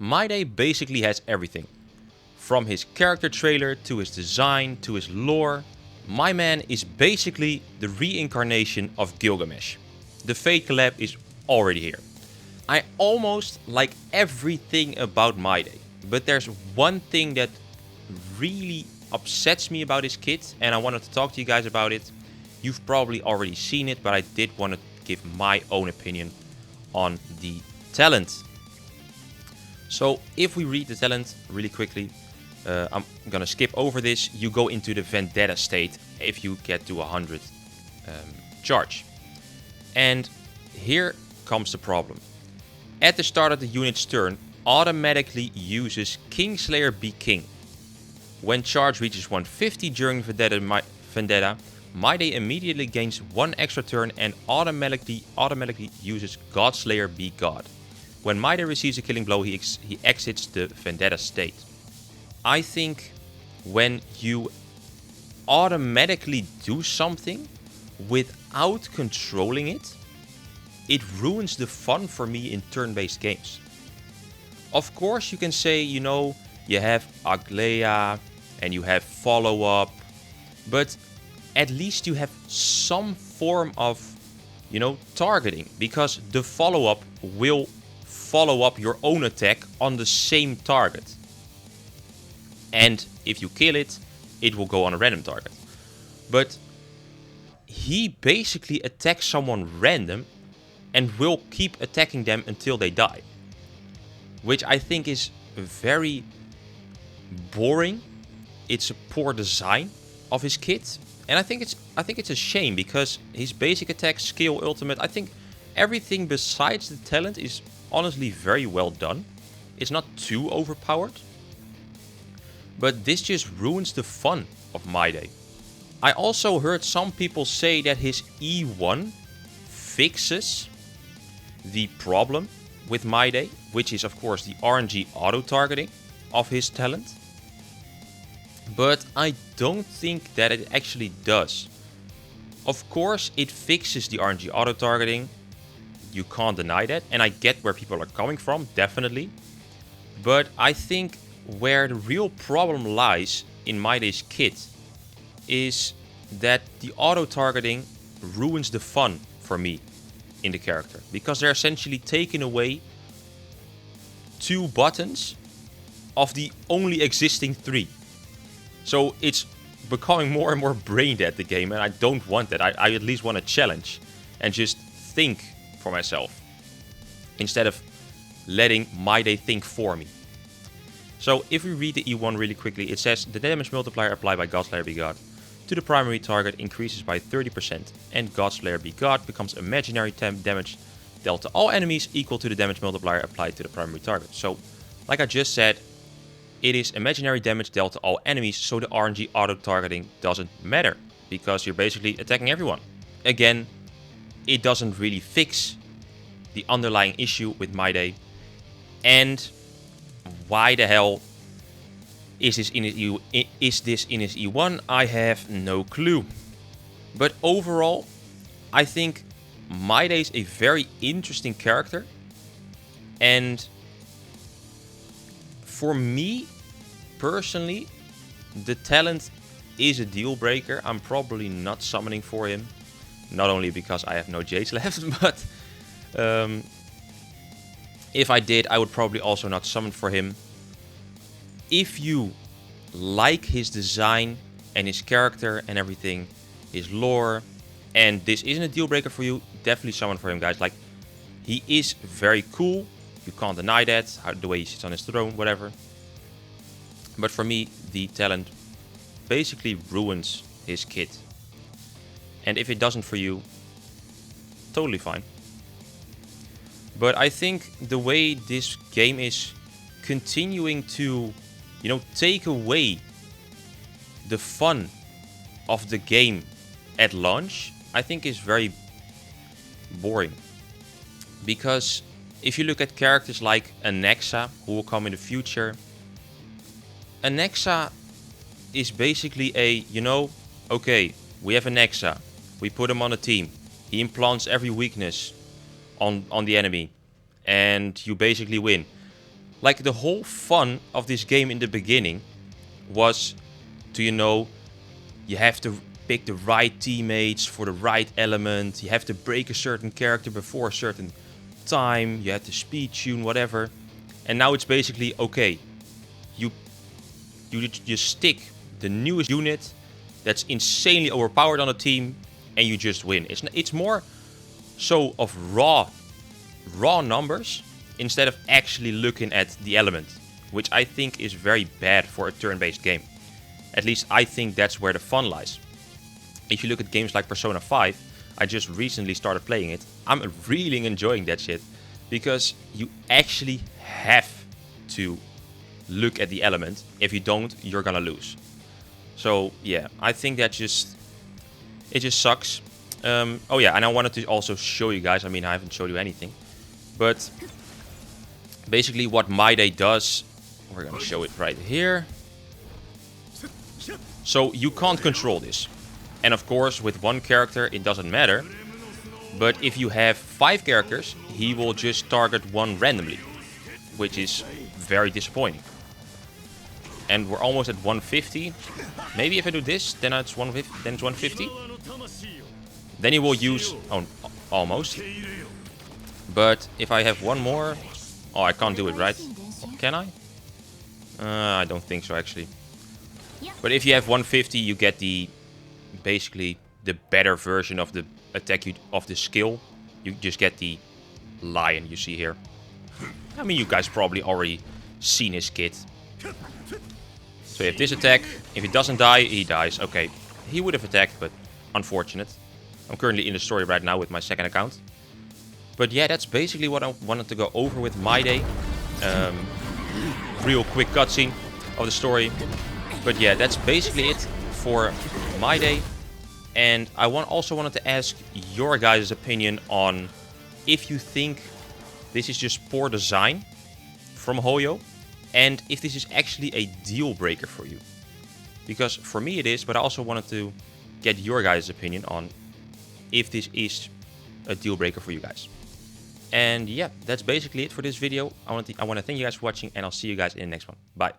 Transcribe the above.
Mydei basically has everything. From his character trailer, to his design, to his lore. My man is basically the reincarnation of Gilgamesh. The Fate collab is already here. I almost like everything about Mydei, but there's one thing that really upsets me about his kit, and I wanted to talk to you guys about it. You've probably already seen it, but I did want to give my own opinion on the talent. So if we read the talent really quickly, I'm gonna skip over this. You go into the Vendetta state if you get to 100 charge. And here comes the problem. At the start of the unit's turn, automatically uses Kingslayer Be King. When charge reaches 150 during Vendetta, Mydei immediately gains 1 extra turn and automatically uses Godslayer Be God. When Mydei receives a killing blow, he exits the Vendetta state. I think when you automatically do something without controlling it, it ruins the fun for me in turn-based games. Of course, you can say, you know, you have Aglea and you have follow-up, but at least you have some form of, you know, targeting, because the follow-up will follow up your own attack on the same target. And if you kill it, it will go on a random target. But he basically attacks someone random and will keep attacking them until they die. Which I think is very boring. It's a poor design of his kit. And I think it's a shame, because his basic attack, skill, ultimate, I think everything besides the talent is honestly very well done. It's not too overpowered. But this just ruins the fun of Mydei. I also heard some people say that his E1 fixes the problem with Mydei, which is of course the RNG auto-targeting of his talent. But I don't think that it actually does. Of course it fixes the RNG auto-targeting, you can't deny that, and I get where people are coming from, definitely. But I think where the real problem lies in Mydei's kit is that the auto-targeting ruins the fun for me in the character, because they're essentially taking away 2 buttons of the only existing 3. So it's becoming more and more brain dead, the game, and I don't want that. I at least want a challenge and just think for myself instead of letting Mydei think for me. So if we read the E1 really quickly, it says the damage multiplier applied by Godslayer Be God to the primary target increases by 30%, and Godslayer Be God becomes imaginary damage dealt to all enemies equal to the damage multiplier applied to the primary target. So, like I just said, it is imaginary damage dealt to all enemies, so the RNG auto-targeting doesn't matter, because you're basically attacking everyone. Again, it doesn't really fix the underlying issue with Mydei, and why the hell is this in his E1? I have no clue. But overall, I think Mydei is a very interesting character. And for me, personally, the talent is a deal breaker. I'm probably not summoning for him. Not only because I have no Jades left, but if I did, I would probably also not summon for him. If you like his design and his character and everything, his lore, and this isn't a deal breaker for you, definitely summon for him, guys. Like, he is very cool. You can't deny that. The way he sits on his throne, whatever. But for me, the talent basically ruins his kit. And if it doesn't for you, totally fine. But I think the way this game is continuing to, you know, take away the fun of the game at launch, I think is very boring. Because if you look at characters like Anaxa, who will come in the future, Anaxa is basically a, you know, okay, we have Anaxa, we put him on a team, he implants every weakness on the enemy, and you basically win. Like, the whole fun of this game in the beginning was to, you have to pick the right teammates for the right element. You have to break a certain character before a certain time. You have to speed tune, whatever. And now it's basically, okay, you just stick the newest unit that's insanely overpowered on the team, and you just win. It's more so of raw numbers instead of actually looking at the element, which I think is very bad for a turn-based game. At least I think that's where the fun lies. If you look at games like Persona 5, I just recently started playing it. I'm really enjoying that shit because you actually have to look at the element. If you don't, you're gonna lose. So yeah, I think that it just sucks. Oh yeah, and I wanted to also show you guys, I mean, I haven't showed you anything, but basically what Mydei does, we're gonna show it right here. So you can't control this. And of course, with one character, it doesn't matter. But if you have 5 characters, he will just target one randomly, which is very disappointing. And we're almost at 150. Maybe if I do this, then it's 150. Then it's 150. Then he will use... Oh, almost. But if I have one more... Oh, I can't do it, right? Can I? I don't think so, actually. But if you have 150, you get basically the better version of the attack of the skill. You just get the lion you see here. I mean, you guys probably already seen his kit. So if this attack, if he doesn't die, he dies. Okay, he would have attacked, but unfortunate. I'm currently in the story right now with my second account. But yeah, that's basically what I wanted to go over with Mydei. Real quick cutscene of the story. But yeah, that's basically it for Mydei. And I also wanted to ask your guys' opinion on if you think this is just poor design from Hoyo, and if this is actually a deal breaker for you. Because for me it is, but I also wanted to get your guys' opinion on if this is a deal breaker for you guys. And yeah, that's basically it for this video. I want to thank you guys for watching, and I'll see you guys in the next one. Bye.